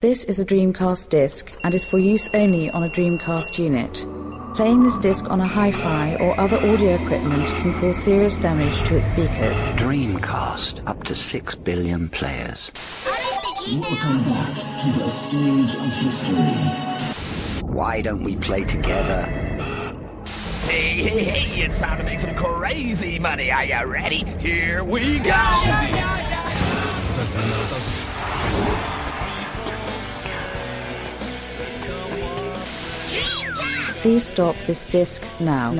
This is a Dreamcast disc and is for use only on a Dreamcast unit. Playing this disc on a hi-fi or other audio equipment can cause serious damage to its speakers. Dreamcast, up to 6 billion players. Welcome back to the stage of history. Why don't we play together? Hey, it's time to make some crazy money. Are you ready? Here we go! Please stop this disc now.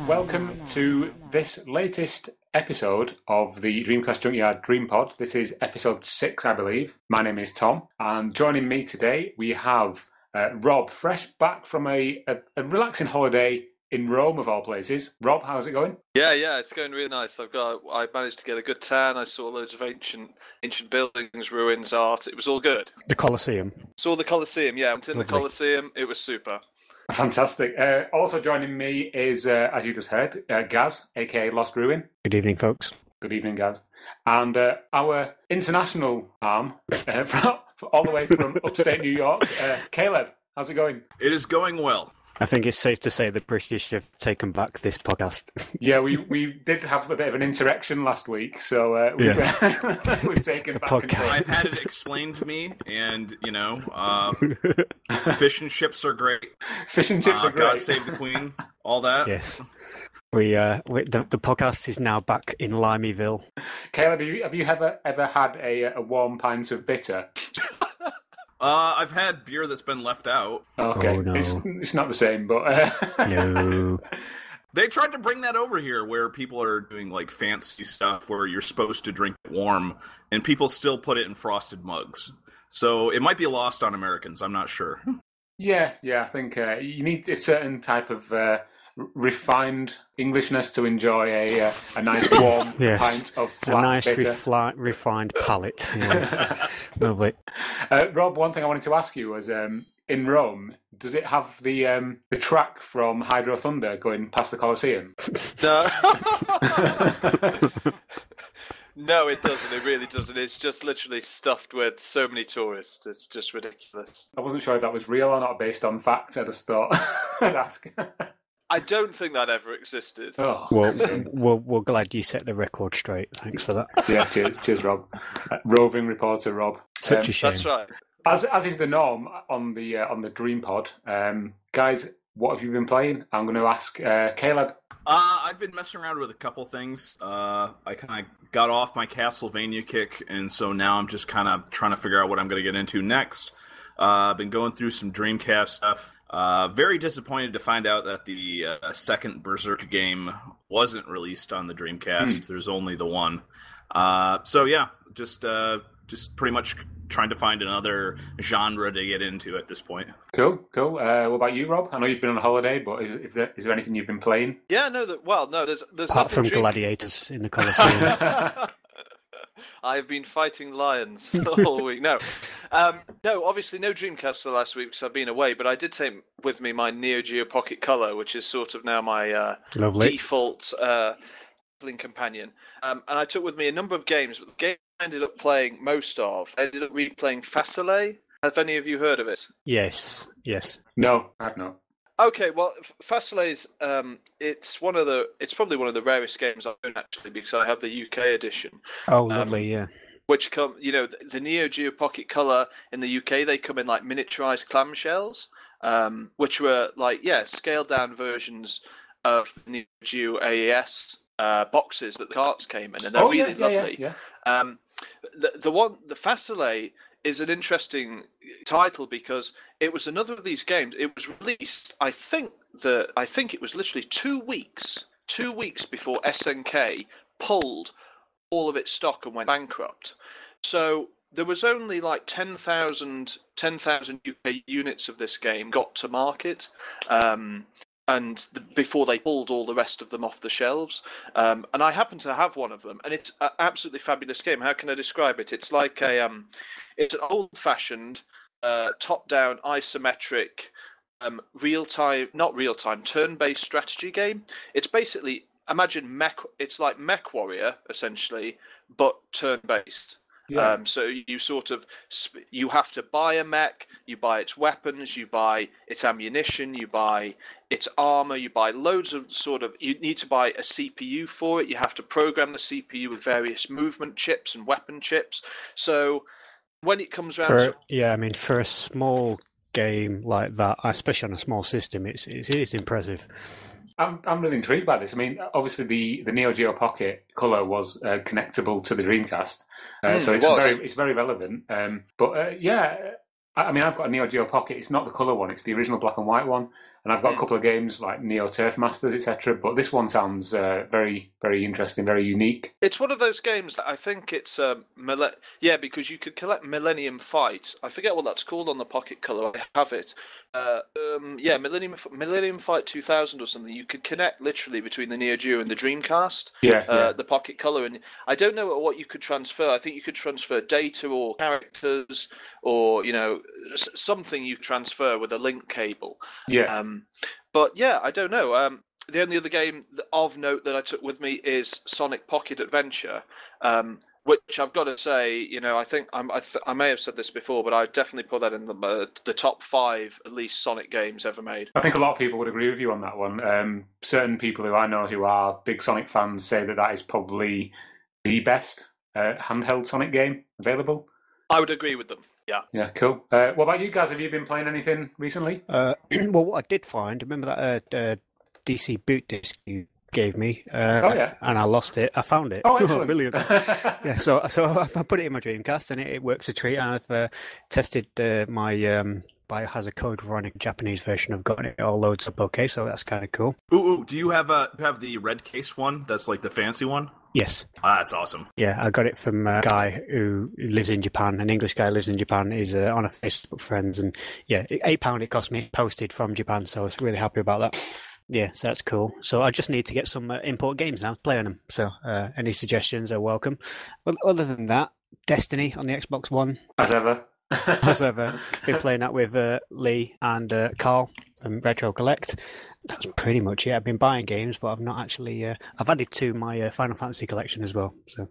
Welcome to this latest episode of the Dreamcast Junkyard Dreampod. This is episode 6, I believe. My name is Tom, and joining me today we have Rob, fresh back from a relaxing holiday in Rome, of all places. Rob, how's it going? Yeah, it's going really nice. I managed to get a good tan. I saw loads of ancient buildings, ruins, art. It was all good. The Coliseum. Saw the Coliseum, yeah. I went in the Coliseum. It was super. Fantastic. Also joining me is, as you just heard, Gaz, aka Lost Ruin. Good evening, folks. Good evening, Gaz. And our international arm, all the way from upstate New York, Caleb. How's it going? It is going well. I think it's safe to say the British have taken back this podcast. Yeah, we did have a bit of an insurrection last week, so we've taken back control. I've had it explained to me, and, fish and chips are great. Fish and chips are great. God save the Queen, all that. Yes. The podcast is now back in Limeyville. Caleb, have you ever had a warm pint of bitter? I've had beer that's been left out. Okay, oh, no. It's not the same, but... No. They tried to bring that over here where people are doing like fancy stuff where you're supposed to drink it warm, and people still put it in frosted mugs. So it might be lost on Americans, I'm not sure. Yeah, I think you need a certain type of refined Englishness to enjoy a nice warm pint of flat a nice bitter. refined palate. Yes. Lovely. Rob, one thing I wanted to ask you was, in Rome, does it have the track from Hydro Thunder going past the Coliseum? No. No, it doesn't. It really doesn't. It's just literally stuffed with so many tourists. It's just ridiculous. I wasn't sure if that was real or not based on fact. I just thought I'd ask. I don't think that ever existed. Oh. Well, we're glad you set the record straight. Thanks for that. Yeah, cheers, Rob. Roving reporter, Rob. Such a shame. That's right. As is the norm on the Dreampod, guys, what have you been playing? I'm going to ask Caleb. I've been messing around with a couple things. I kind of got off my Castlevania kick, and so now I'm just kind of trying to figure out what I'm going to get into next. I've been going through some Dreamcast stuff. Very disappointed to find out that the second Berserk game wasn't released on the Dreamcast. There's only the one. So yeah, just pretty much trying to find another genre to get into at this point. Cool. What about you, Rob? I know you've been on holiday, but is there anything you've been playing? Yeah, there's apart from gladiators in the Coliseum. I've been fighting lions all week. No, obviously no Dreamcast for the last week because I've been away, but I did take with me my Neo Geo Pocket Color, which is sort of now my default traveling companion. And I took with me a number of games, but the game I ended up playing most of, I ended up replaying Facile. Have any of you heard of it? Yes. No, I have not. Okay, well, Facile's it's probably one of the rarest games I own actually because I have the UK edition. Oh, lovely, yeah. Which come, the Neo Geo Pocket Color in the UK, they come in like miniaturized clamshells, which were scaled down versions of the Neo Geo AES boxes that the carts came in, and they're really lovely. Yeah. The Facile is an interesting title because it was another of these games. It was released, I think it was literally 2 weeks before SNK pulled all of its stock and went bankrupt. So there was only like 10,000 UK units of this game got to market. Before they pulled all the rest of them off the shelves. And I happen to have one of them, and it's an absolutely fabulous game. How can I describe it? It's like it's an old-fashioned, top-down, isometric, turn-based strategy game. It's basically, imagine it's like MechWarrior, essentially, but turn-based. Yeah. So you sort of you have to buy a mech, you buy its weapons, you buy its ammunition, you buy its armor, you buy loads of you need to buy a CPU for it. You have to program the CPU with various movement chips and weapon chips. So when it comes around for a small game like that, especially on a small system, it is impressive. I'm really intrigued by this. I mean, obviously the Neo Geo Pocket color was connectable to the Dreamcast, so it's very relevant. I mean, I've got a Neo Geo Pocket. It's not the color one; it's the original black and white one. And I've got a couple of games like Neo Turf Masters, etc. But this one sounds very, very interesting, very unique. It's one of those games that I think it's because you could collect Millennium Fight. I forget what that's called on the Pocket Color. I have it. Millennium Fight 2000 or something. You could connect literally between the Neo Geo and the Dreamcast. The Pocket Color, and I don't know what you could transfer. I think you could transfer data or characters, or something you transfer with a link cable. But yeah, I don't know. The only other game of note that I took with me is Sonic Pocket Adventure, which I've got to say, I think I may have said this before, but I definitely put that in the top 5 at least Sonic games ever made. I think a lot of people would agree with you on that one. Certain people who I know who are big Sonic fans say that is probably the best handheld Sonic game available. I would agree with them. Yeah. Yeah, cool. What about you guys? Have you been playing anything recently? Well, what I did find, remember that DC boot disc you gave me? And I lost it. I found it. Oh, excellent. Brilliant. Yeah, so I put it in my Dreamcast, and it works a treat. And I've tested my Biohazard Code Veronica Japanese version. I've gotten it all loads up okay, so that's kind of cool. Ooh, do you have the red case one? That's like the fancy one? Yes. That's awesome. Yeah, I got it from a guy who lives in Japan, an English guy who lives in Japan. He's on a Facebook friends, and yeah, £8 it cost me, posted from Japan, so I was really happy about that. Yeah, so that's cool. So I just need to get some import games now, play on them. So any suggestions are welcome. Well, other than that, Destiny on the Xbox One. As ever. Been playing that with Lee and Carl from Retro Collect. That's pretty much it. I've been buying games, but I've not actually. I've added to my Final Fantasy collection as well. So,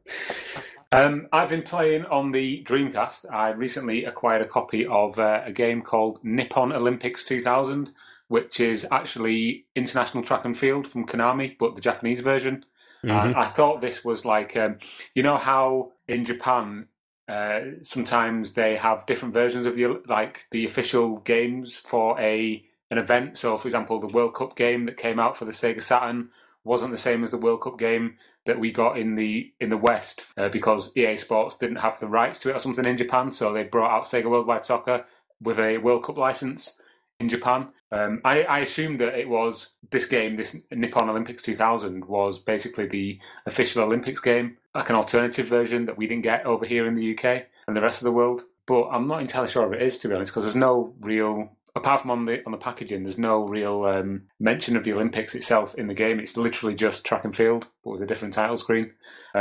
I've been playing on the Dreamcast. I recently acquired a copy of a game called Nippon Olympics 2000, which is actually International Track and Field from Konami, but the Japanese version. And I thought this was like, how in Japan sometimes they have different versions of the official games for an event. So, for example, the World Cup game that came out for the Sega Saturn wasn't the same as the World Cup game that we got in the West because EA Sports didn't have the rights to it or something in Japan. So they brought out Sega Worldwide Soccer with a World Cup license in Japan. I assumed that it was this game, this Nippon Olympics 2000, was basically the official Olympics game, like an alternative version that we didn't get over here in the UK and the rest of the world. But I'm not entirely sure if it is, to be honest, because there's no real, apart from on the packaging, there's no real mention of the Olympics itself in the game. It's literally just track and field, but with a different title screen.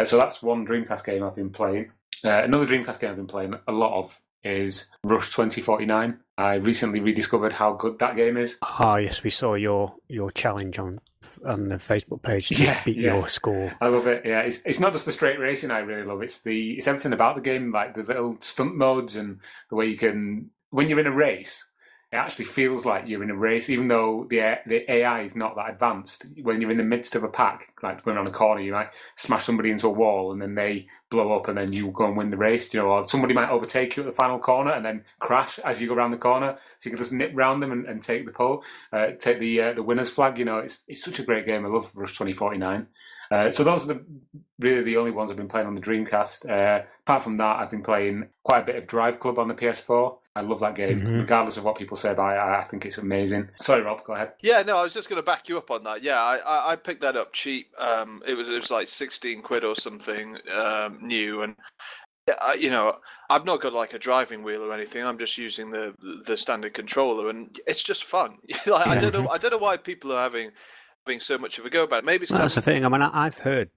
So that's one Dreamcast game I've been playing. Another Dreamcast game I've been playing a lot of is Rush 2049. I recently rediscovered how good that game is. Ah, yes, we saw your challenge on the Facebook page to beat your score. I love it. Yeah, it's not just the straight racing I really love. It's everything about the game, like the little stunt modes and the way you can, when you're in a race, it actually feels like you're in a race, even though the AI is not that advanced. When you're in the midst of a pack, like going on a corner, you might smash somebody into a wall and then they blow up and then you go and win the race, or somebody might overtake you at the final corner and then crash as you go around the corner, so you can just nip round them and take the pole, take the winner's flag. It's such a great game. I love Rush 2049. So those are really the only ones I've been playing on the Dreamcast. Apart from that, I've been playing quite a bit of Drive Club on the PS4. I love that game, regardless of what people say about it. I think it's amazing. Sorry, Rob, go ahead. Yeah, no, I was just going to back you up on that. Yeah, I picked that up cheap. It was like 16 quid or something new, and I've not got like a driving wheel or anything. I'm just using the standard controller, and it's just fun. I don't know why people are having so much of a go about it. Maybe it's that's the thing. I mean, I've heard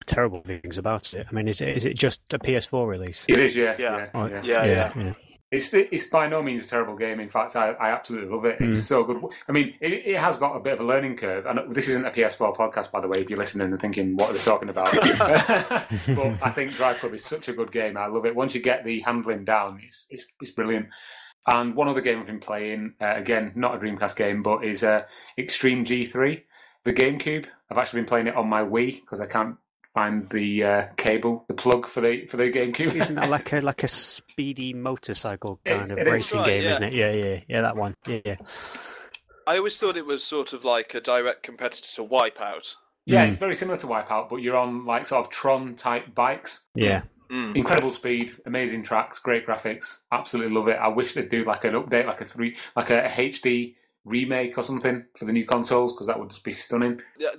terrible things about it. I mean, is it just a PS4 release? It is, yeah. Yeah. It's by no means a terrible game. In fact, I absolutely love it. It's so good. I mean, it has got a bit of a learning curve. And this isn't a PS4 podcast, by the way, if you're listening and thinking, what are they talking about? But I think Drive Club is such a good game. I love it. Once you get the handling down, it's brilliant. And one other game I've been playing, again, not a Dreamcast game, but is Extreme G3, the GameCube. I've actually been playing it on my Wii because I can't find the cable, the plug for the GameCube. Isn't that like a speedy motorcycle kind of racing game, isn't it? Yeah, that one. Yeah. I always thought it was sort of like a direct competitor to Wipeout. Yeah, it's very similar to Wipeout, but you're on like sort of Tron-type bikes. Yeah. Incredible speed, amazing tracks, great graphics. Absolutely love it. I wish they'd do like an update, like a HD remake or something for the new consoles, because that would just be stunning. Yeah,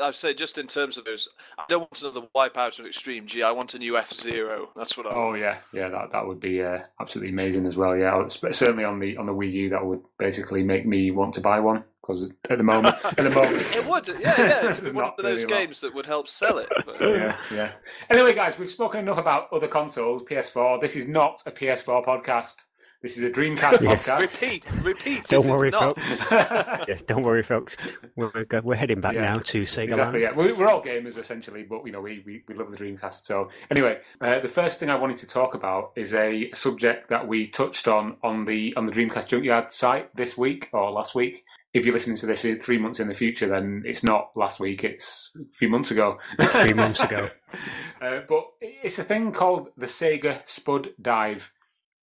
I'd say just in terms of those, I don't want another Wipeout of Extreme G. I want a new F-Zero. That's what I want. Oh yeah, that would be absolutely amazing as well. Yeah, certainly on the Wii U, that would basically make me want to buy one, because at the moment, it would. Yeah, it's one of those games that would help sell it. But... Yeah. Anyway, guys, we've spoken enough about other consoles. PS4. This is not a PS4 podcast. This is a Dreamcast podcast. Repeat. Don't worry, folks. Yes, don't worry, folks. We're heading back now to Sega Land. Yeah. We're all gamers essentially, but we love the Dreamcast. So anyway, the first thing I wanted to talk about is a subject that we touched on the Dreamcast Junkyard site this week or last week. If you're listening to this 3 months in the future, then it's not last week; it's a few months ago. 3 months ago. But it's a thing called the Sega Spud Dive.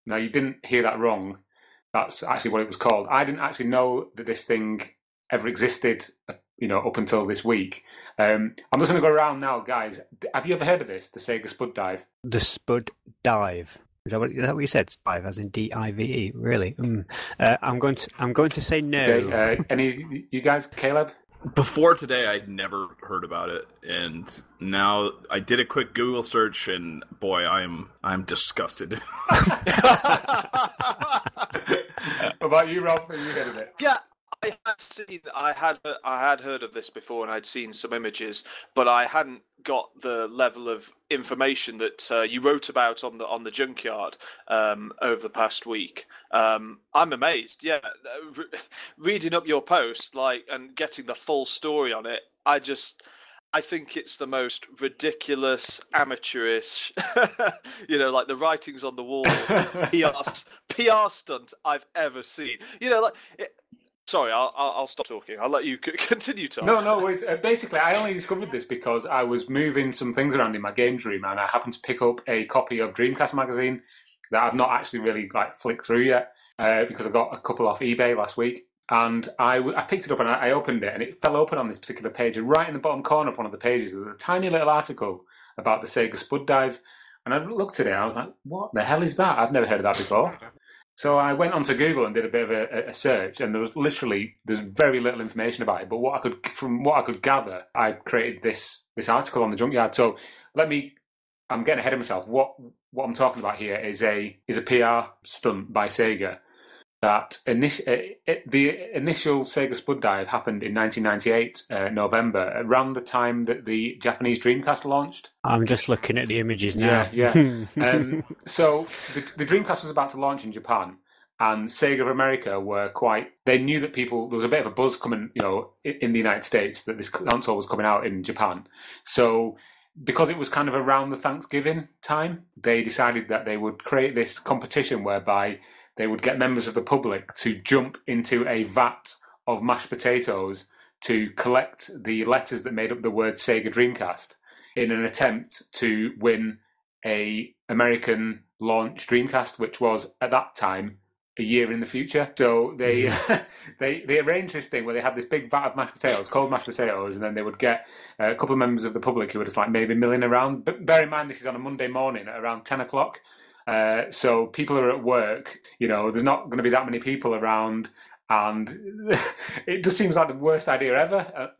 Now, you didn't hear that wrong. That's actually what it was called. I didn't actually know that this thing ever existed, up until this week. I'm just going to go around now, guys. Have you ever heard of this, the Sega Spud Dive? The Spud Dive. Is that what you said? Dive, as in D-I-V-E. Really? I'm going to say no. Okay, any you guys, Caleb? Before today, I'd never heard about it, and now I did a quick Google search, and boy, I'm disgusted. What about you, Rob? Have you heard of it? Yeah, I had heard of this before, and I'd seen some images, but I hadn't got the level of information that you wrote about on the Junkyard over the past week. I'm amazed. Yeah, reading up your post and getting the full story on it, I think it's the most ridiculous, amateurish, like the writings on the wall, PR stunt I've ever seen. Sorry, I'll stop talking. I'll let you continue, Tom. No worries. Basically, I only discovered this because I was moving some things around in my games room, and I happened to pick up a copy of Dreamcast magazine that I've not actually really flicked through yet, because I got a couple off eBay last week. And I picked it up and I opened it, and it fell open on this particular page. And right in the bottom corner of one of the pages, there was a tiny little article about the Sega Spud Dive. And I looked at it, and I was like, what the hell is that? I've never heard of that before. So I went onto Google and did a bit of a search, and there's very little information about it. But from what I could gather, I created this article on the Junkyard. So I'm getting ahead of myself. What I'm talking about here is a PR stunt by Sega. That the initial Sega Spud Dive happened in 1998, November, around the time that the Japanese Dreamcast launched. I'm just looking at the images now. Yeah. So the Dreamcast was about to launch in Japan, and Sega of America they knew that there was a bit of a buzz coming, in the United States, that this console was coming out in Japan. So because it was kind of around the Thanksgiving time, they decided that they would create this competition whereby they would get members of the public to jump into a vat of mashed potatoes to collect the letters that made up the word Sega Dreamcast in an attempt to win a American launch Dreamcast, which was, at that time, a year in the future. So they arranged this thing where they had this big vat of mashed potatoes, cold mashed potatoes, and then they would get a couple of members of the public who were just maybe milling around. But bear in mind, this is on a Monday morning at around 10 o'clock. So people are at work, there's not going to be that many people around, and it just seems like the worst idea ever,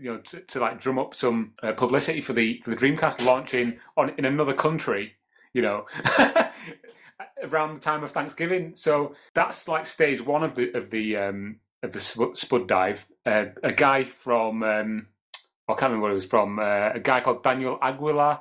to drum up some publicity for the Dreamcast launching in another country, around the time of Thanksgiving. So that's stage one of the Spud Dive. A guy from I can't remember where he was from. A guy called Daniel Aguilar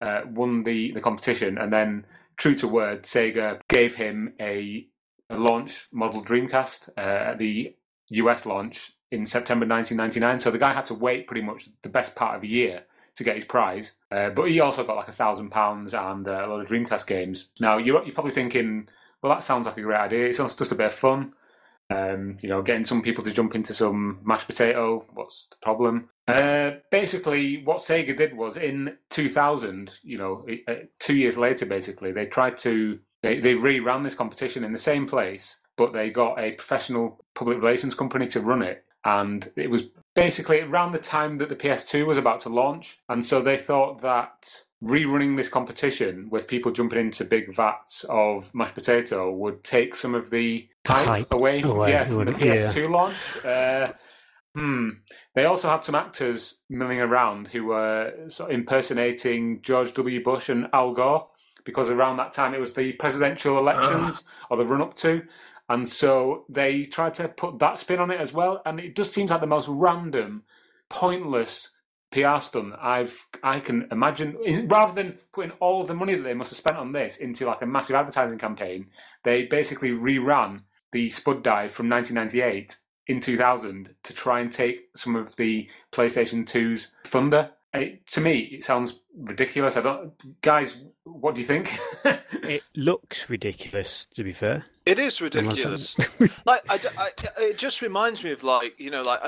won the competition, and then, true to word, Sega gave him a a launch model Dreamcast at the US launch in September 1999. So the guy had to wait pretty much the best part of a year to get his prize. But he also got like £1,000 and a lot of Dreamcast games. Now, you're probably thinking, well, that sounds like a great idea. It sounds just a bit of fun. Getting some people to jump into some mashed potato. What's the problem? Basically, what Sega did was in 2000, 2 years later, basically, they tried to, they reran this competition in the same place, but they got a professional public relations company to run it. And it was basically around the time that the PS2 was about to launch. And so they thought that rerunning this competition with people jumping into big vats of mashed potato would take some of the hype away from the PS2 launch. They also had some actors milling around who were sort of impersonating George W. Bush and Al Gore, because around that time it was the presidential elections or the run-up to. And so they tried to put that spin on it as well. And it just seems like the most random, pointless PR stunt I can imagine. Rather than putting all the money that they must have spent on this into like a massive advertising campaign, they basically reran the Spud Dive from 1998 in 2000 to try and take some of the PlayStation 2's thunder. To me, it sounds ridiculous. Guys, what do you think? It looks ridiculous, to be fair. It is ridiculous. It just reminds me of I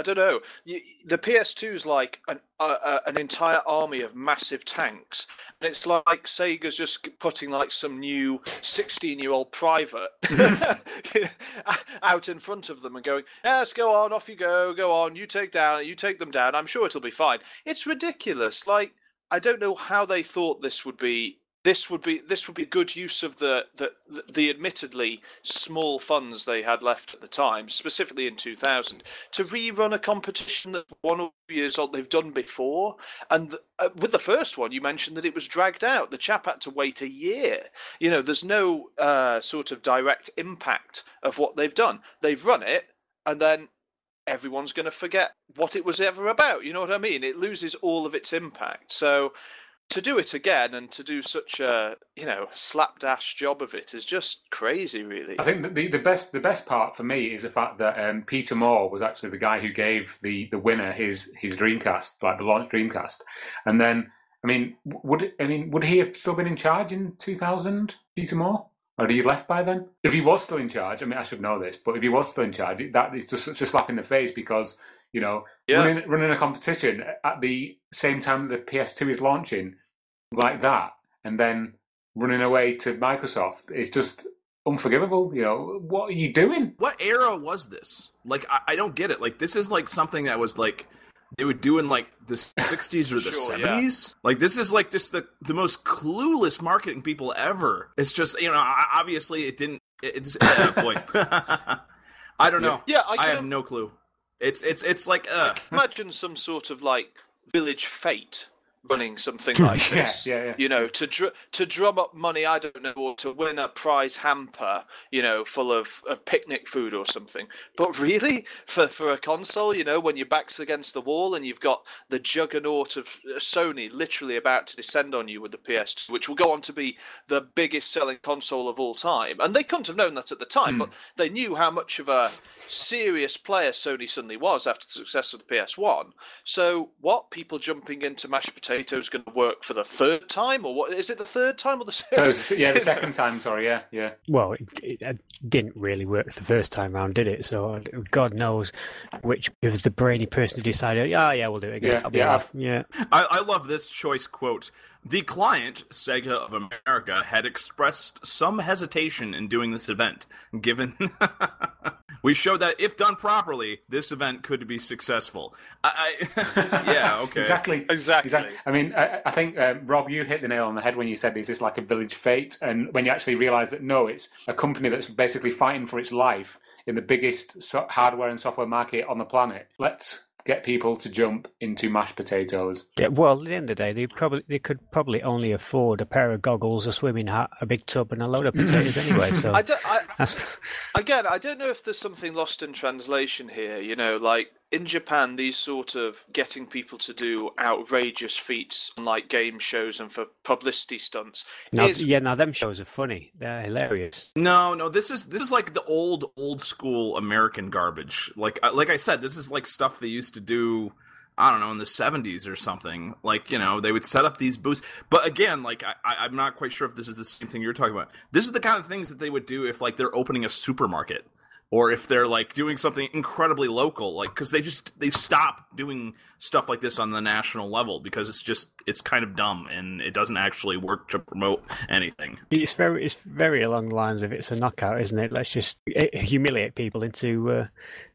don't know. The PS2 is like an entire army of massive tanks, and it's like Sega's just putting like some new 16-year-old private out in front of them and going, "Yes, go on, off you go on, you take them down. I'm sure it'll be fine." It's ridiculous. Like, I don't know how they thought this would be good use of the admittedly small funds they had left at the time, specifically in 2000, to rerun a competition that's 1 years old they've done before. And with the first one, you mentioned that it was dragged out. The chap had to wait a year. There's no sort of direct impact of what they've done. They've run it, and then everyone's going to forget what it was ever about. You know what I mean? It loses all of its impact. So to do it again and to do such a slapdash job of it is just crazy, really. I think the best part for me is the fact that Peter Moore was actually the guy who gave the winner his Dreamcast, like the launch Dreamcast. And then, would he have still been in charge in 2000, Peter Moore? Or had he left by then? If he was still in charge, I should know this, but if he was still in charge, that is just such a slap in the face, because running a competition at the same time that the PS2 is launching like that, and then running away to Microsoft is just unforgivable. What are you doing? What era was this? Like, I don't get it. Like, this is like something that was like they would do in like the 60s or the 70s. Yeah. Like, this is like just the most clueless marketing people ever. It's just, obviously it didn't. It's boy. I don't know. Yeah, I have no clue. It's like imagine some sort of like Village Fete running something like this, to drum up money, I don't know, or to win a prize hamper, full of picnic food or something. But really, for a console, when your back's against the wall and you've got the juggernaut of Sony literally about to descend on you with the PS2, which will go on to be the biggest selling console of all time. And they couldn't have known that at the time, but they knew how much of a serious player Sony suddenly was after the success of the PS1. So people jumping into mashed potatoes going to work for the third time, or what is it? The third time or the second? The second time. Sorry, yeah. Well, it didn't really work the first time round, did it? So God knows which was the brainy person who decided, we'll do it again. Yeah. I love this choice quote. The client, Sega of America, had expressed some hesitation in doing this event, given we showed that if done properly, this event could be successful. Yeah, okay. Exactly. I think, Rob, you hit the nail on the head when you said, is this like a Village Fete? And when you actually realise that, no, it's a company that's basically fighting for its life in the biggest hardware and software market on the planet. Let's get people to jump into mashed potatoes. Yeah, well, at the end of the day, they could probably only afford a pair of goggles, a swimming hat, a big tub, and a load of potatoes anyway. So I don't know if there's something lost in translation here. in Japan, these sort of getting people to do outrageous feats on like game shows and for publicity stunts. Now them shows are funny. They're hilarious. No, this is like the old school American garbage. Like I said, this is like stuff they used to do, I don't know, in the 70s or something. Like, they would set up these booths. But again, like, I'm not quite sure if this is the same thing you're talking about. This is the kind of things that they would do if, like, they're opening a supermarket. Or if they're, like, doing something incredibly local. Like, because they stop doing stuff like this on the national level. Because it's kind of dumb. And it doesn't actually work to promote anything. It's very along the lines of it's a knockout, isn't it? Let's just humiliate people into...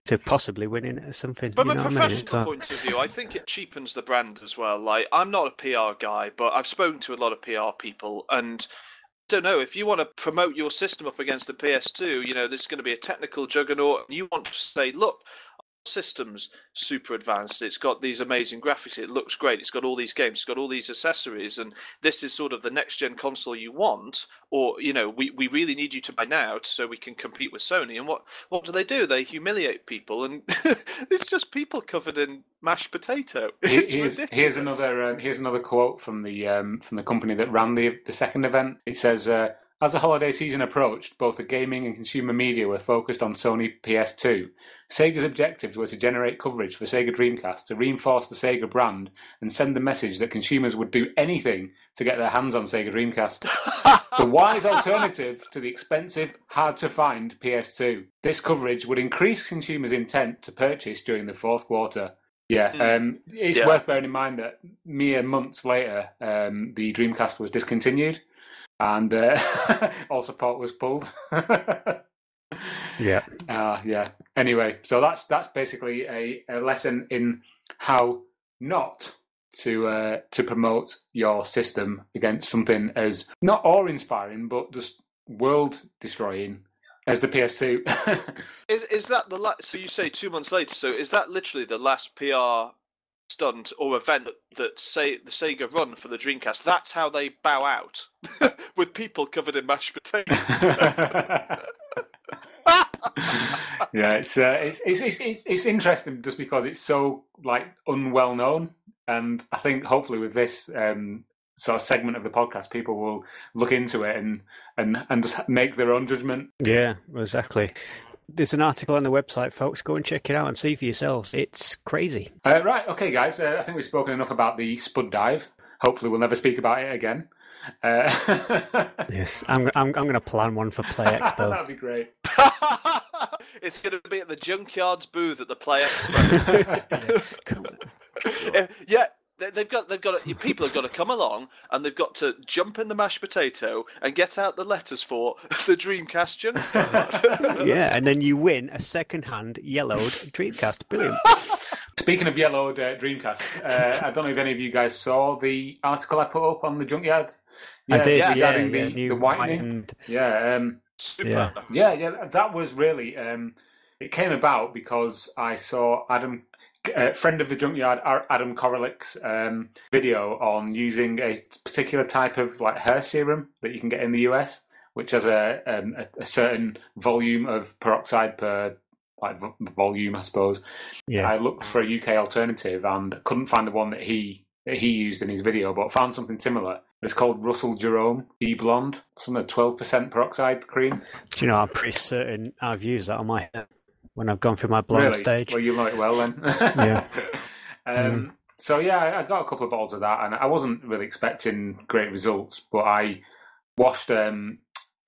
to possibly winning something. From a professional point of view, I think it cheapens the brand as well. Like, I'm not a PR guy, but I've spoken to a lot of PR people, and I don't know, if you want to promote your system up against the PS2, this is going to be a technical juggernaut, and you want to say, look, system's super advanced, it's got these amazing graphics, it looks great, it's got all these games, it's got all these accessories, and this is sort of the next gen console you want, or we really need you to buy now so we can compete with Sony. And what do? They humiliate people, and it's just people covered in mashed potato. It's ridiculous. Here's another quote from the company that ran the second event. It says, as the holiday season approached, both the gaming and consumer media were focused on Sony PS2. Sega's objectives were to generate coverage for Sega Dreamcast, to reinforce the Sega brand, and send the message that consumers would do anything to get their hands on Sega Dreamcast. The wise alternative to the expensive, hard-to-find PS2. This coverage would increase consumers' intent to purchase during the fourth quarter. It's worth bearing in mind that mere months later, the Dreamcast was discontinued, and all support was pulled. Yeah. Anyway, so that's basically a lesson in how not to promote your system against something as not awe-inspiring but just world-destroying as the PS2. Is that the last? So you say 2 months later. So is that literally the last PR stunt or event that the Sega run for the Dreamcast? That's how they bow out with people covered in mashed potatoes. Yeah, it's interesting just because it's so like unwell known, and I think hopefully with this sort of segment of the podcast, people will look into it and just make their own judgment. Yeah, exactly. There's an article on the website, folks. Go and check it out and see for yourselves. It's crazy. Right, okay, guys. I think we've spoken enough about the Spud Dive. Hopefully, we'll never speak about it again. Yes, I'm going to plan one for Play Expo. That'd be great. It's going to be at the Junkyard's booth at the Play Expo. Yeah. They've got people have got to come along, and they've got to jump in the mashed potato and get out the letters for the Dreamcast Junkyard. Yeah, and then you win a second-hand yellowed Dreamcast. Brilliant. Speaking of yellowed Dreamcast, I don't know if any of you guys saw the article I put up on the Junkyard. I did. Regarding the the whitening. Super. Yeah. That was really. It came about because I saw Adam. Friend of the Junkyard, Adam Korolick's video on using a particular type of like hair serum that you can get in the US, which has a certain volume of peroxide per volume, I suppose. Yeah. I looked for a UK alternative and couldn't find the one that he used in his video, but found something similar. It's called Russell Jerome E-Blonde, something 12% peroxide cream. Do you know, I'm pretty certain I've used that on my hair when I've gone through my blonde stage. Well, you know it well then. Yeah. So yeah, I got a couple of bottles of that, and I wasn't really expecting great results, but I washed a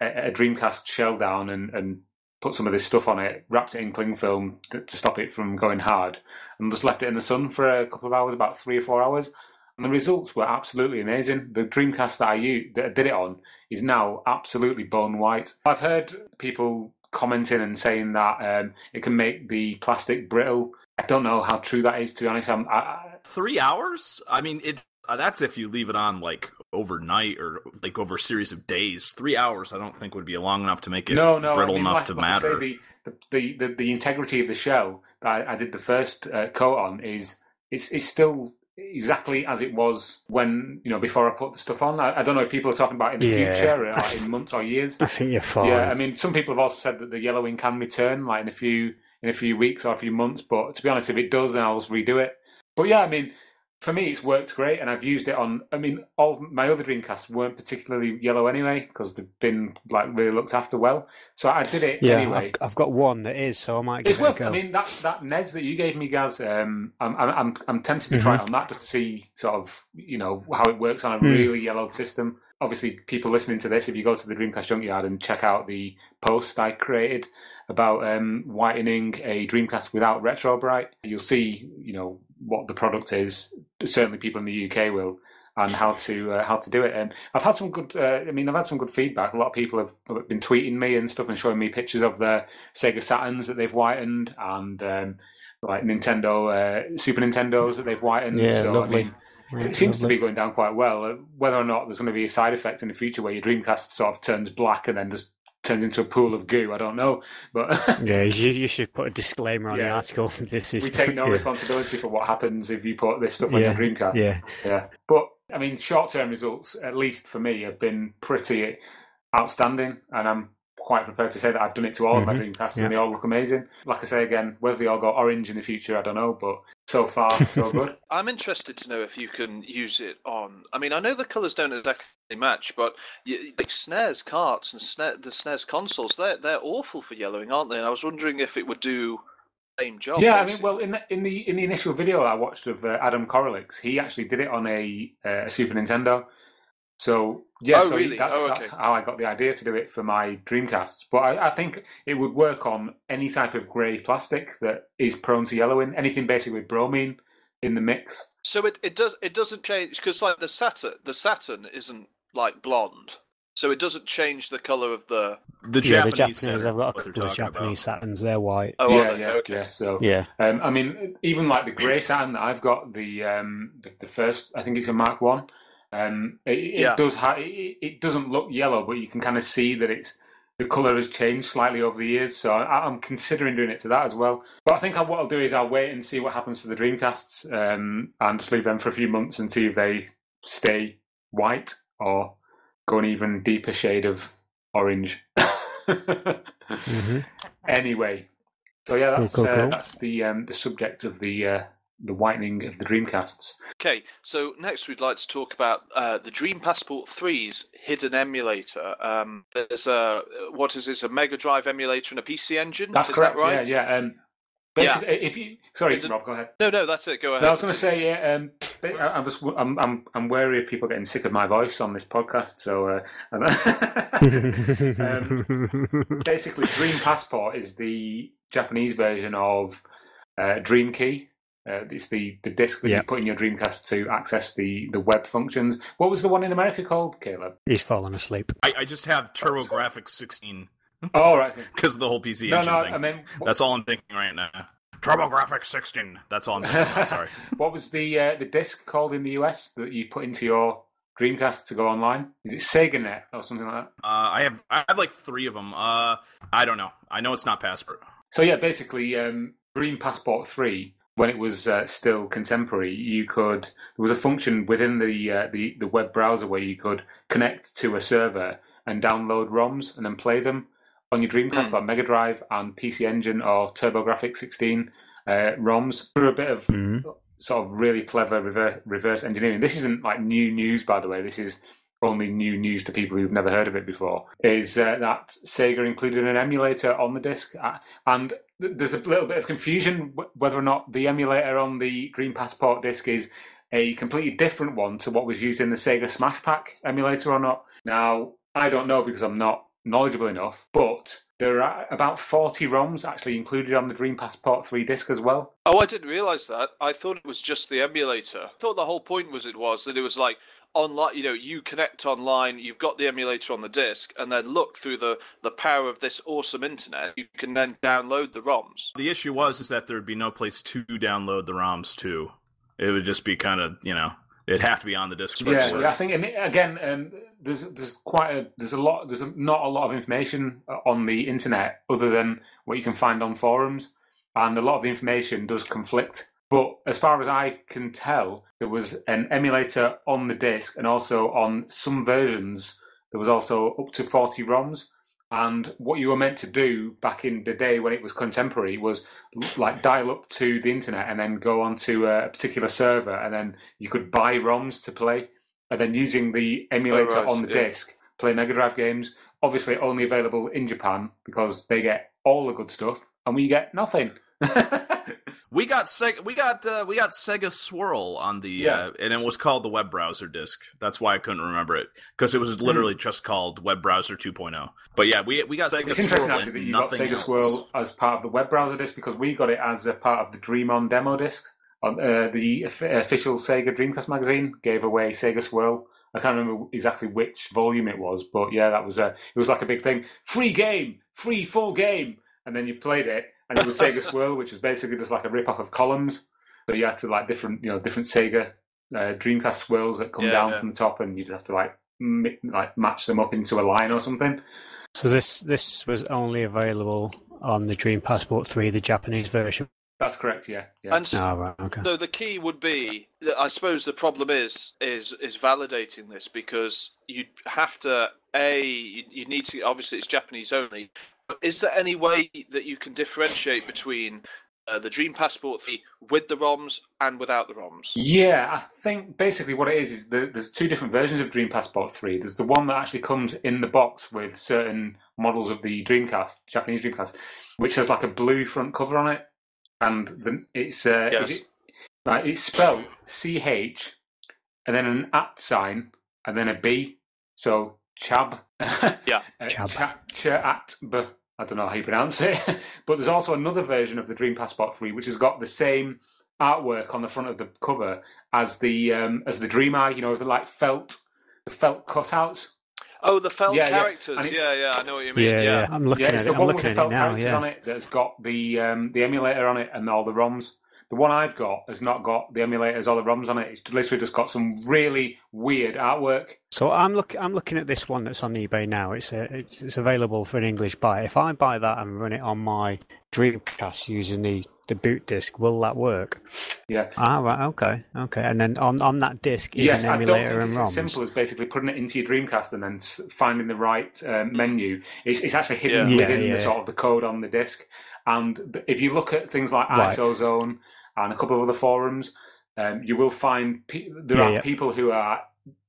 Dreamcast shell down and put some of this stuff on it, wrapped it in cling film to stop it from going hard, and just left it in the sun for a couple of hours, about 3 or 4 hours. And the results were absolutely amazing. The Dreamcast that I did it on is now absolutely bone white. I've heard people commenting and saying that it can make the plastic brittle. I don't know how true that is, to be honest. 3 hours? I mean, that's if you leave it on like overnight or like over a series of days. 3 hours, I don't think would be long enough to make it brittle enough to matter. The integrity of the shell that I did the first coat on is still exactly as it was when, before I put the stuff on. I don't know if people are talking about in the future or in months or years. I think you're fine. Yeah, I mean, some people have also said that the yellowing can return, like in a few in a few weeks or a few months. But to be honest, if it does, then I'll just redo it. But yeah, I mean, for me, it's worked great, and I've used it on. I mean, all my other Dreamcasts weren't particularly yellow anyway because they've been like really looked after well. So I did it anyway. I've got one that is, so I might give it's it worth. a go. I mean, that NES that you gave me, Gaz. I'm tempted to try it on that to see sort of how it works on a really yellowed system. Obviously, people listening to this, if you go to the Dreamcast Junkyard and check out the post I created about whitening a Dreamcast without Retro Bright, you'll see, what the product is. Certainly, people in the UK will, and how to do it. And I've had some good. I've had some good feedback. A lot of people have been tweeting me and stuff and showing me pictures of their Sega Saturns that they've whitened and like Nintendo, Super Nintendos that they've whitened. Yeah, so, lovely. I mean, it seems to be going down quite well. Whether or not there's going to be a side effect in the future where your Dreamcast sort of turns black and then just turns into a pool of goo, I don't know. But yeah, you should put a disclaimer on the article. We take no responsibility for what happens if you put this stuff on your Dreamcast. Yeah. But I mean, short-term results, at least for me, have been pretty outstanding, and I'm quite prepared to say that I've done it to all of my Dreamcasts, and they all look amazing. Like I say again, whether they all go orange in the future, I don't know, but so far, so good. I'm interested to know if you can use it on. I mean, I know the colours don't exactly match, but like SNES carts and the SNES consoles, they're awful for yellowing, aren't they? And I was wondering if it would do the same job. Yeah, basically. I mean, well, in the initial video I watched of Adam Korolix, he actually did it on a Super Nintendo. So yeah, really? That's how I got the idea to do it for my Dreamcasts. But I think it would work on any type of grey plastic that is prone to yellowing. Anything basically with bromine in the mix. So it doesn't change because like the Saturn isn't like blonde, so it doesn't change the colour of the Japanese. I've got a couple of Japanese Saturns. They're white. Oh, yeah. Okay. Yeah, so yeah. I mean, even like the grey Saturn that I've got, the first, I think it's a Mark 1. It doesn't look yellow, but you can kind of see that the colour has changed slightly over the years. So I'm considering doing it to that as well. But I think what I'll do is I'll wait and see what happens to the Dreamcasts, and just leave them for a few months and see if they stay white or go an even deeper shade of orange. Anyway, so yeah, that's the subject of the whitening of the Dreamcasts. Okay, so next we'd like to talk about the Dream Passport 3's hidden emulator. There's a Mega Drive emulator and a PC Engine. That's correct. That right? Yeah. Basically, Rob, go ahead. No, that's it. Go ahead. No, I was going to say, I'm wary of people getting sick of my voice on this podcast. So, basically, Dream Passport is the Japanese version of Dream Key. It's the disc that you put in your Dreamcast to access the web functions. What was the one in America called, Caleb? He's fallen asleep. I just have TurboGrafx 16. Oh, right. Because of the whole PC Engine thing. I mean, that's all I'm thinking right now. TurboGrafx 16. That's all I'm thinking about, sorry. What was the disc called in the US that you put into your Dreamcast to go online? Is it SegaNet or something like that? I have like 3 of them. I don't know. I know it's not Passport. So yeah, basically, Dream Passport 3, when it was still contemporary, there was a function within the web browser where you could connect to a server and download ROMs and then play them on your Dreamcast, like Mega Drive and PC Engine or TurboGrafx 16 ROMs. Through a bit of sort of really clever reverse engineering. This isn't like new news, by the way. This is only new news to people who've never heard of it before. Is that Sega included an emulator on the disc, and there's a little bit of confusion whether or not the emulator on the Dream Passport disc is a completely different one to what was used in the Sega Smash Pack emulator or not. Now, I don't know because I'm not knowledgeable enough, but there are about 40 ROMs actually included on the Dream Passport 3 disc as well. Oh, I didn't realise that. I thought it was just the emulator. I thought the whole point was that it was like online, you connect online, you've got the emulator on the disc, and then look through the power of this awesome internet, you can then download the ROMs. The issue is that there would be no place to download the ROMs to. It would just be kind of, it'd have to be on the disc first. Yeah, I think, and again, there's not a lot of information on the internet other than what you can find on forums, and a lot of the information does conflict. But as far as I can tell, there was an emulator on the disc, and also on some versions, there was also up to 40 ROMs. And what you were meant to do back in the day when it was contemporary was like dial up to the internet and then go onto a particular server, and then you could buy ROMs to play, and then using the emulator on the disc, play Mega Drive games. Obviously only available in Japan because they get all the good stuff and we get nothing. We got Sega Swirl on the and it was called the web browser disc. That's why I couldn't remember it, because it was literally just called Web Browser 2.0. But yeah, we got Sega Swirl. It's interesting actually that you got Sega Swirl as part of the web browser disc, because we got it as a part of the Dream On demo discs. The official Sega Dreamcast magazine gave away Sega Swirl. I can't remember exactly which volume it was, but yeah, that was it was like a big thing. Free game, free full game, and then you played it. And it was Sega Swirl, which was basically just like a rip-off of Columns. So you had to like different Sega Dreamcast swirls that come down from the top, and you'd have to like match them up into a line or something. So this was only available on the Dream Passport 3, the Japanese version. That's correct. Yeah. And so, right, okay. So the key would be, I suppose, the problem is validating this, because you'd have to you need to, obviously it's Japanese only. Is there any way that you can differentiate between the Dream Passport 3 with the ROMs and without the ROMs? Yeah, I think basically what it is there's two different versions of Dream Passport 3. There's the one that actually comes in the box with certain models of the Dreamcast, Japanese Dreamcast, which has like a blue front cover on it, and it's it's spelled CH and then an @ sign and then a B, so Chab. Chatb. I don't know how you pronounce it. But there's also another version of the Dream Passport 3 which has got the same artwork on the front of the cover as the Dream Eye, the like felt cutouts. Oh, the felt characters. Yeah, I know what you mean. Yeah. I'm looking at it. The one with the felt characters on it that's got the emulator on it and all the ROMs. The one I've got has not got the emulators or the ROMs on it. It's literally just got some really weird artwork. So I'm looking at this one that's on eBay now. It's available for an English buy. If I buy that and run it on my Dreamcast using the boot disc, will that work? Yeah. Right. Okay. And then on that disc is an emulator and ROMs. It's as simple as basically putting it into your Dreamcast and then finding the right menu. It's actually hidden within the sort of the code on the disc. And if you look at things like ISOZone and a couple of other forums, you will find there are people who are,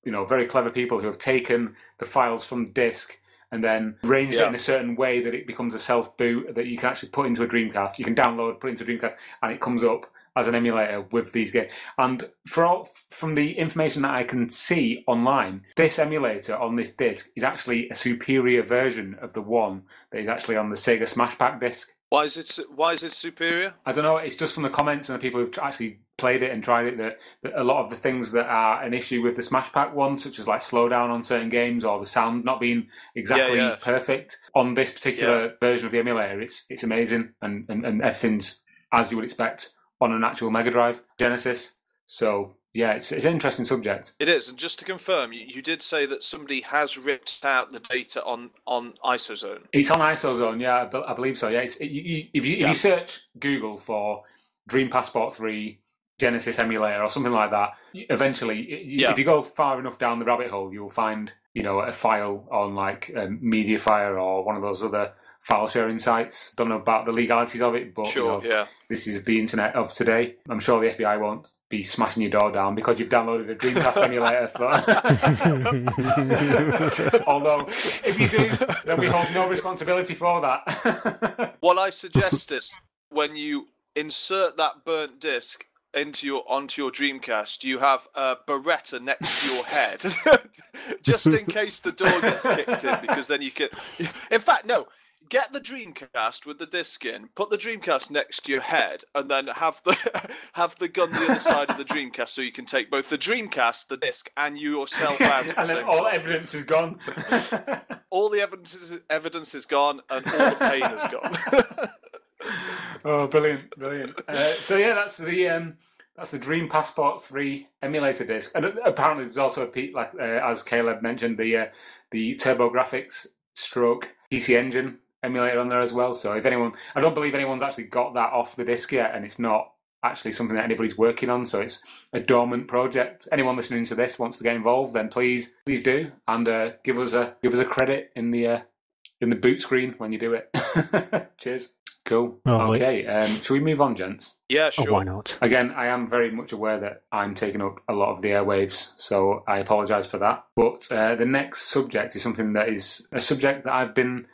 very clever people who have taken the files from the disc and then arranged it in a certain way that it becomes a self-boot that you can actually put into a Dreamcast. You can download, put it into a Dreamcast, and it comes up as an emulator with these games. And from the information that I can see online, this emulator on this disc is actually a superior version of the one that is actually on the Sega Smash Pack disc. Why is it superior? I don't know. It's just from the comments and the people who've actually played it and tried it that a lot of the things that are an issue with the Smash Pack one, such as like slowdown on certain games or the sound not being exactly perfect, on this particular version of the emulator, it's amazing and everything's as you would expect on an actual Mega Drive Genesis. So yeah, it's an interesting subject. It is, and just to confirm, you did say that somebody has ripped out the data on ISOZone. It's on ISOZone, yeah, I believe so. Yeah, if you search Google for Dream Passport 3 Genesis emulator or something like that, eventually, if you go far enough down the rabbit hole, you'll find a file on like MediaFire or one of those other file sharing sites. Don't know about the legalities of it, but this is the internet of today. I'm sure the FBI won't be smashing your door down because you've downloaded a Dreamcast emulator. Although, if you do, then we hold no responsibility for that. What I suggest is when you insert that burnt disc onto your Dreamcast, you have a Beretta next to your head, just in case the door gets kicked in, because then you can. In fact, no. Get the Dreamcast with the disc in, put the Dreamcast next to your head, and then have the gun the other side of the Dreamcast, so you can take both the Dreamcast, the disc, and you yourself out. And then all evidence is gone. All the evidence is gone, and all the pain is gone. Oh, brilliant! So yeah, that's the Dream Passport 3 emulator disc, and apparently there's also as Caleb mentioned, the TurboGrafx stroke PC Engine emulator on there as well. So if anyone, I don't believe anyone's actually got that off the disc yet, and it's not actually something that anybody's working on, so it's a dormant project. Anyone listening to this wants to get involved, then please do, and give us a credit in the in the boot screen when you do it. Cheers. Cool. Lovely. Okay, shall we move on, gents? Yeah, Oh, sure. why not? Again, I am very much aware that I'm taking up a lot of the airwaves, so I apologise for that. But the next subject is something that is a subject that I've been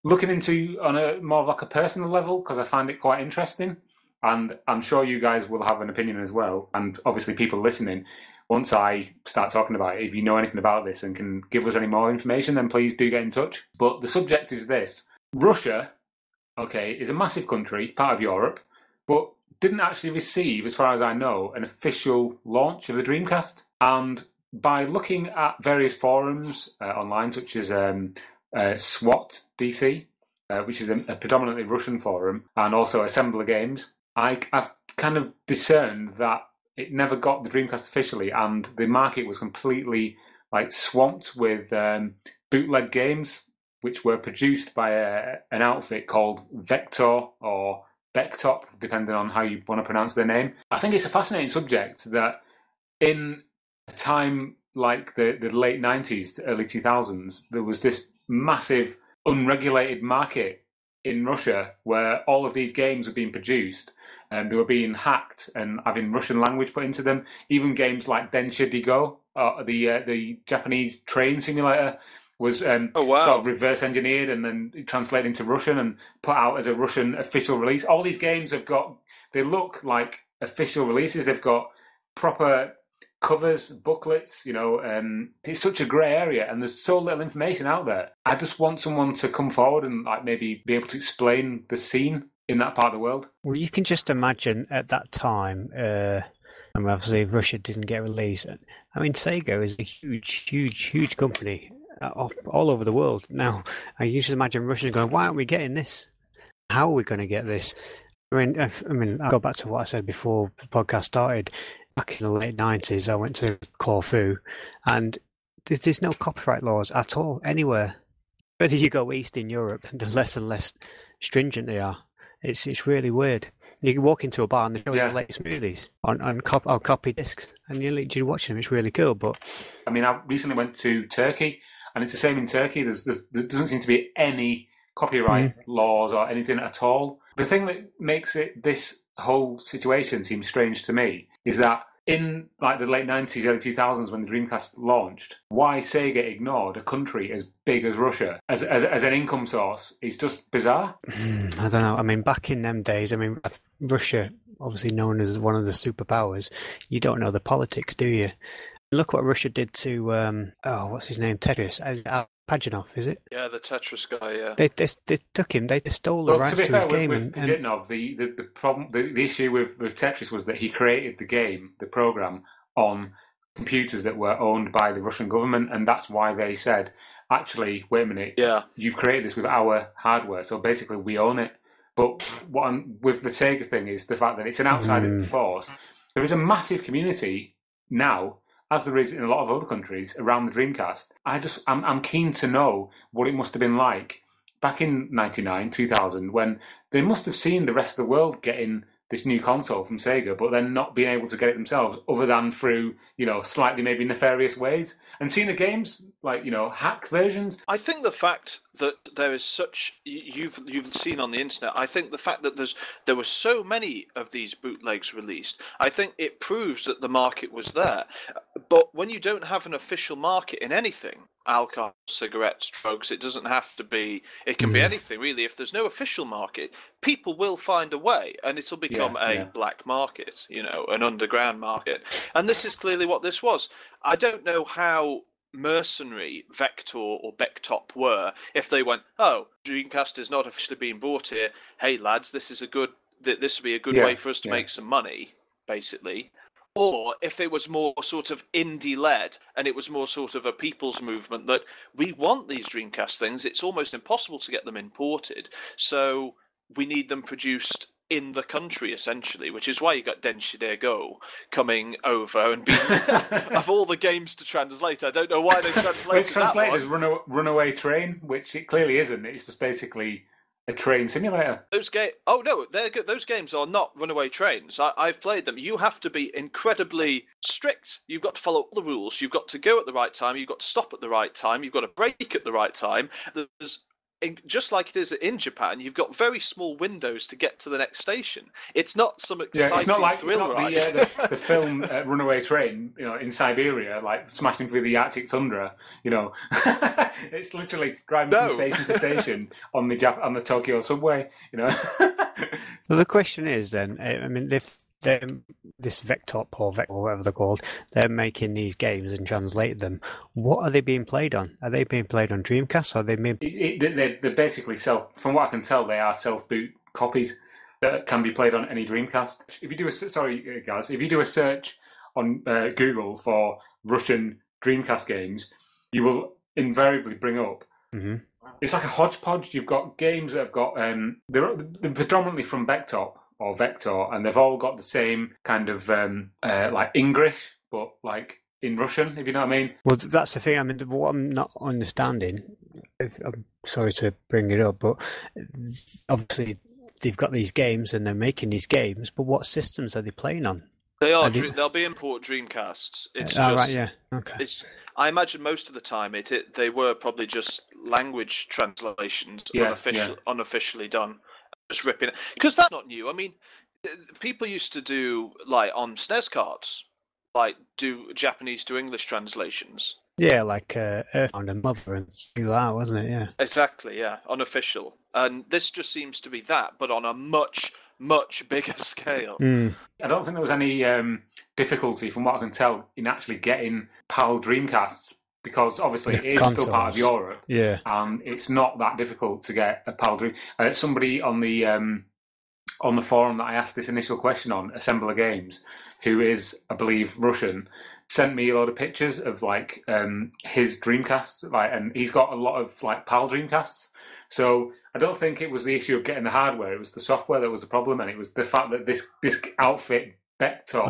looking into on a more of like a personal level because I find it quite interesting. And I'm sure you guys will have an opinion as well. And obviously people listening, once I start talking about it, if you know anything about this and can give us any more information, then please do get in touch. But the subject is this. Russia, okay, is a massive country, part of Europe, but didn't actually receive, as far as I know, an official launch of the Dreamcast. And by looking at various forums online, such as SWAT DC, which is a predominantly Russian forum, and also Assembler Games, I've kind of discerned that it never got the Dreamcast officially, and the market was completely like swamped with bootleg games, which were produced by an outfit called Vector or Becktop, depending on how you want to pronounce their name. I think it's a fascinating subject that in a time like the late 90s to early 2000s, there was this massive unregulated market in Russia where all of these games were being produced and they were being hacked and having Russian language put into them. Even games like Densha Digo, the Japanese train simulator, was sort of reverse engineered and then translated into Russian and put out as a Russian official release. All these games they look like official releases. They've got proper covers, booklets, it's such a grey area and there's so little information out there. I just want someone to come forward and like maybe be able to explain the scene in that part of the world. Well, you can just imagine at that time, obviously Russia didn't get released. I mean, Sega is a huge company all over the world. Now, I usually imagine Russia going, why aren't we getting this? How are we going to get this? I mean, I'll go back to what I said before the podcast started. Back in the late 90s, I went to Corfu, and there's no copyright laws at all, anywhere. Whether you go east in Europe, the less and less stringent they are. It's really weird. You can walk into a bar and they show you the latest movies on copy discs, and you watch them. It's really cool. But I mean, I recently went to Turkey, and it's the same in Turkey. There doesn't seem to be any copyright laws or anything at all. The thing that makes this whole situation seem strange to me is that in like the late 90s, early 2000s, when the Dreamcast launched, why Sega ignored a country as big as Russia as an income source is just bizarre. I don't know. I mean, back in them days, Russia, obviously known as one of the superpowers, you don't know the politics, do you? Look what Russia did to, what's his name, Tetris, Pajanov, is it? Yeah, the Tetris guy, yeah. They took him, they stole the rights to his game. With Pajanov, the problem, the issue with Tetris was that he created the game, the program, on computers that were owned by the Russian government, and that's why they said, actually, wait a minute, you've created this with our hardware, so basically we own it. But with the Sega thing is the fact that it's an outside force. There is a massive community now, as there is in a lot of other countries, around the Dreamcast. I'm keen to know what it must have been like back in 99, 2000, when they must have seen the rest of the world getting this new console from Sega, but then not being able to get it themselves, other than through, slightly maybe nefarious ways. And seeing the games, like, hack versions. I think the fact that there is such, you've seen on the internet, I think the fact that there were so many of these bootlegs released, I think it proves that the market was there. But when you don't have an official market in anything, alcohol, cigarettes, drugs, it doesn't have to be, it can be anything really. If there's no official market, people will find a way and it'll become a black market, an underground market. And this is clearly what this was. I don't know how mercenary Vector or Becktop were if they went, Dreamcast is not officially being bought here. Hey lads, this would be a good way for us to make some money, basically. Or if it was more sort of indie-led and it was more sort of a people's movement that we want these Dreamcast things, it's almost impossible to get them imported, so we need them produced in the country, essentially, which is why you got Densha Go coming over and being of all the games to translate. I don't know why they translated it's translated as Runaway Train, which it clearly isn't. It's just basically a train simulator. Those they're good. Those games are not runaway trains. I've played them. You have to be incredibly strict. You've got to follow all the rules. You've got to go at the right time. You've got to stop at the right time. You've got to brake at the right time. just like it is in Japan, you've got very small windows to get to the next station. It's not some exciting it's not like thrill ride. The film Runaway Train, in Siberia, like smashing through the Arctic tundra. It's literally driving from station to station on the Tokyo subway. So the question is then, I mean, if this Vectop or whatever they're called, they're making these games and translate them. What are they being played on? Are they being played on Dreamcast? Or are they they're basically from what I can tell, they are self-boot copies that can be played on any Dreamcast. If you do if you do a search on Google for Russian Dreamcast games, you will invariably bring up. Mm-hmm. It's like a hodgepodge. You've got games that have got they're predominantly from Vectop or Vector, and they've all got the same kind of like English, but like in Russian, if you know what I mean. Well, that's the thing. I mean, what I'm not understanding, I'm sorry to bring it up, but obviously they've got these games and they're making these games, but what systems are they playing on? They'll be import Dreamcasts. It's right, yeah, okay. I imagine most of the time they were probably just language translations, unofficially done. Just ripping it, because that's not new. I mean, people used to do like on SNES cards, like do Japanese to English translations. Yeah, like Earthbound and Mother and things like that, wasn't it? Yeah, exactly. Yeah, unofficial, and this just seems to be that, but on a much bigger scale. I don't think there was any difficulty, from what I can tell, in actually getting PAL Dreamcasts. Because obviously it is still part of Europe, and it's not that difficult to get a PAL Dream. Somebody on the forum that I asked this initial question on, Assembler Games, who is, I believe, Russian, sent me a load of pictures of like his Dreamcasts, and he's got a lot of like PAL Dreamcasts. So I don't think it was the issue of getting the hardware; it was the software that was the problem, and it was the fact that this outfit Vector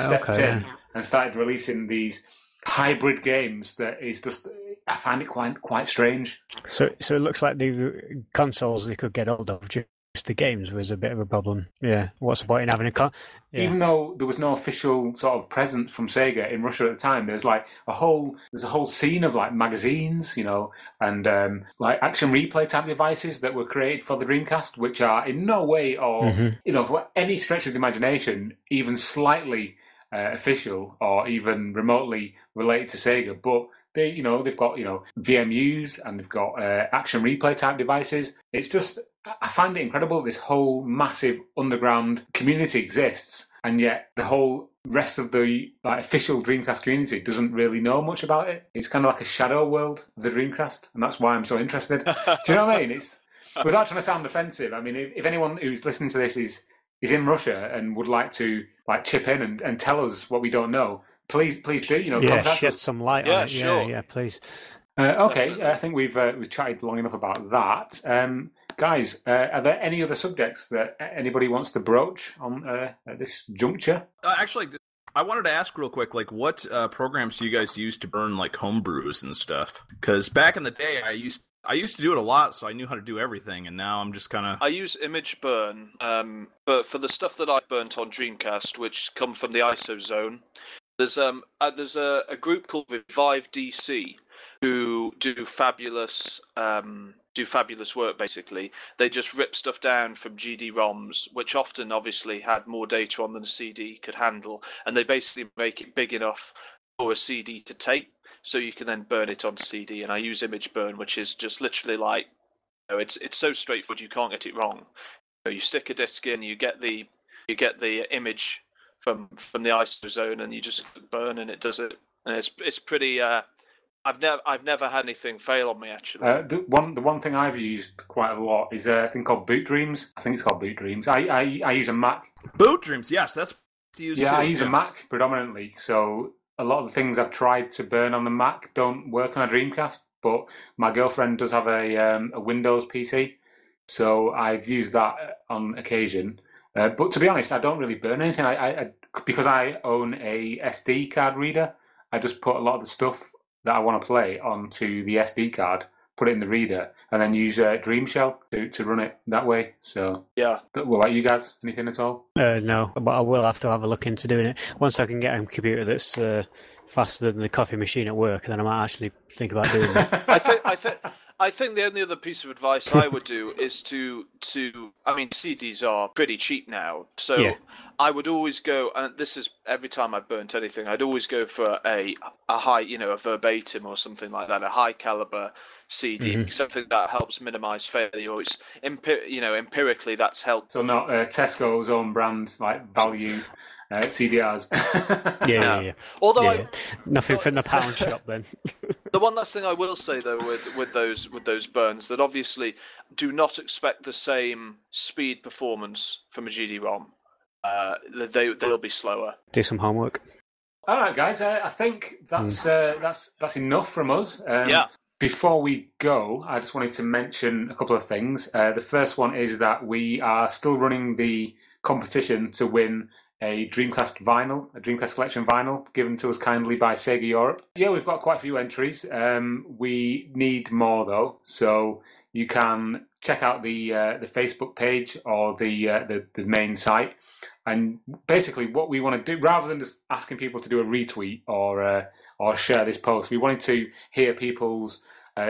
stepped in and started releasing these hybrid games that is just, I find it quite strange. So it looks like the consoles they could get hold of, just the games was a bit of a problem. Yeah, what's the point in having a Even though there was no official sort of presence from Sega in Russia at the time, there's a whole scene of like magazines, and like action replay type devices that were created for the Dreamcast, which are in no way or for any stretch of the imagination even slightly official or even remotely related to Sega, but they've got VMUs and they've got action replay type devices. It's just, I find it incredible this whole massive underground community exists, and yet the whole rest of the official Dreamcast community doesn't really know much about it. It's kind of like a shadow world of the Dreamcast, and that's why I'm so interested. Do you know what I mean? It's, without trying to sound offensive, I mean, if anyone who's listening to this is in Russia and would like to chip in and tell us what we don't know, please do. Shed some light on it. Sure. Yeah, please. Okay, I think we've chatted long enough about that. Guys, are there any other subjects that anybody wants to broach on at this juncture? Actually, I wanted to ask real quick, like, what programs do you guys use to burn like homebrews and stuff? Because back in the day, I used to do it a lot, so I knew how to do everything, and now I'm just kind of... I use Image Burn, but for the stuff that I've burnt on Dreamcast, which come from the ISO zone, there's a group called Revive DC who do fabulous work. Basically, they just rip stuff down from GD-ROMs, which often obviously had more data on than a CD could handle, and they basically make it big enough for a CD to take, so you can then burn it on CD. And I use Image Burn, which is just literally like, it's so straightforward, you can't get it wrong. You stick a disc in, you get the image from the ISO zone, and you just burn, and it does it. And it's pretty. I've never had anything fail on me, actually. The one thing I've used quite a lot is a thing called Boot Dreams. I think it's called Boot Dreams. I use a Mac. Boot Dreams, yes, that's to use. Yeah, too. I use a Mac predominantly, so a lot of the things I've tried to burn on the Mac don't work on a Dreamcast. But my girlfriend does have a Windows PC, so I've used that on occasion. But to be honest, I don't really burn anything. I because I own a SD card reader, I just put a lot of the stuff that I want to play onto the SD card, put it in the reader, and then use Dreamshell to run it that way. So yeah. What about you guys? Anything at all? No, but I will have to have a look into doing it once I can get a computer that's faster than the coffee machine at work, then I might actually think about doing that. I think the only other piece of advice I would do is to I mean, CDs are pretty cheap now, so Yeah. I would always go, and this is every time I burnt anything, I'd always go for a high, a verbatim or something like that, a high caliber CD, something that helps minimize failure. It's empirically that's helped. So not Tesco's own brand like value CDRs. Yeah. Although nothing from the pound shop then. The one last thing I will say though with those burns, that obviously do not expect the same speed performance from a GD-Rom. They'll be slower. Do some homework. All right, guys. I think that's enough from us. Yeah. Before we go, I just wanted to mention a couple of things. The first one is that we are still running the competition to win a Dreamcast collection vinyl, given to us kindly by Sega Europe. Yeah, we've got quite a few entries. We need more though, so you can check out the Facebook page or the main site. And basically, what we want to do, rather than just asking people to do a retweet or share this post, we wanted to hear people's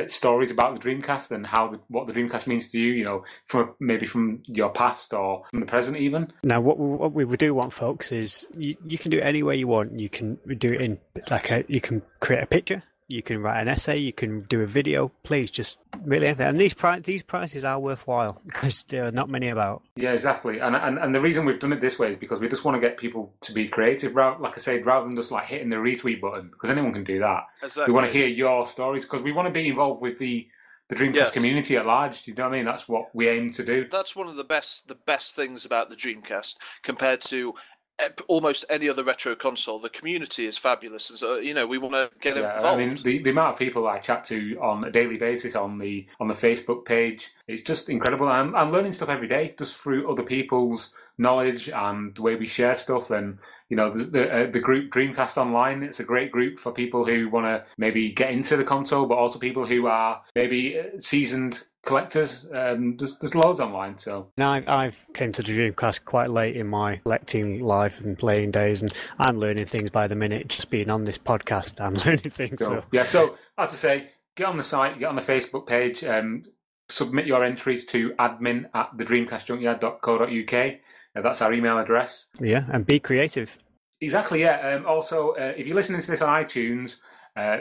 stories about the Dreamcast and what the Dreamcast means to you. From your past or from the present, even. Now, what we do want, folks, is you can do it any way you want. You can do it in you can create a picture. You can write an essay, you can do a video. Please, just really anything. And these prices are worthwhile because there are not many about. Yeah, exactly. And the reason we've done it this way is because we just want to get people to be creative. Like I said, rather than just like hitting the retweet button, because anyone can do that. Exactly. We want to hear your stories because we want to be involved with the Dreamcast community at large. You know what I mean? That's what we aim to do. That's one of the best things about the Dreamcast compared to almost any other retro console. The community is fabulous, and so we want to get involved. I mean, the amount of people I chat to on a daily basis on the Facebook page, it's just incredible. I'm learning stuff every day just through other people's knowledge and the way we share stuff. And the group Dreamcast Online, it's a great group for people who want to maybe get into the console, but also people who are maybe seasoned collectors. There's loads online. So now I've came to the Dreamcast quite late in my collecting life and playing days, and I'm learning things by the minute. Just being on this podcast, I'm learning things. So as I say, get on the site, get on the Facebook page, submit your entries to admin@thedreamcastjunkyard.co.uk. That's our email address. Yeah, and be creative. Exactly. Yeah. Also, if you're listening to this on iTunes,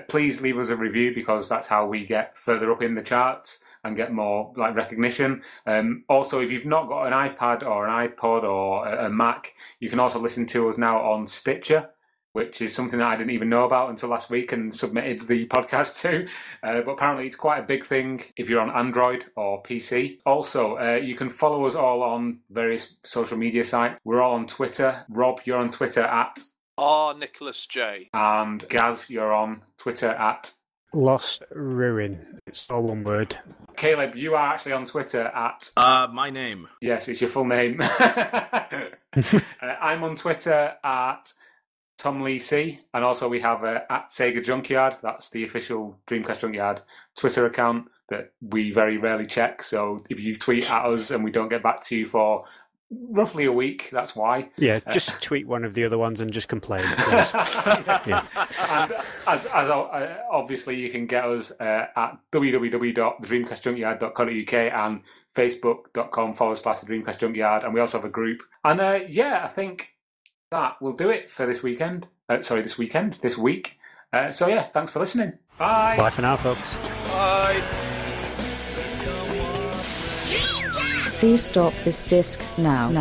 please leave us a review because that's how we get further up in the charts and get more recognition. Also, if you've not got an iPad or an iPod or a Mac, you can also listen to us now on Stitcher, which is something that I didn't even know about until last week and submitted the podcast to. But apparently it's quite a big thing if you're on Android or PC. Also, you can follow us all on various social media sites. We're all on Twitter. Rob, you're on Twitter at Nicholas J. And Gaz, you're on Twitter at Lost Ruin. It's all one word. Caleb, you are actually on Twitter at my name. Yes, it's your full name. I'm on Twitter at Tom Lee C, and also we have at Sega Junkyard. That's the official Dreamcast Junkyard Twitter account that we very rarely check. So if you tweet at us and we don't get back to you for roughly a week, that's why. Yeah, just tweet one of the other ones and just complain. Yeah. And as obviously you can get us at www.thedreamcastjunkyard.co.uk and facebook.com/thedreamcastjunkyard, and we also have a group. And I think that will do it for this week. So thanks for listening. Bye. Bye for now, folks. Bye. Please stop this disc now.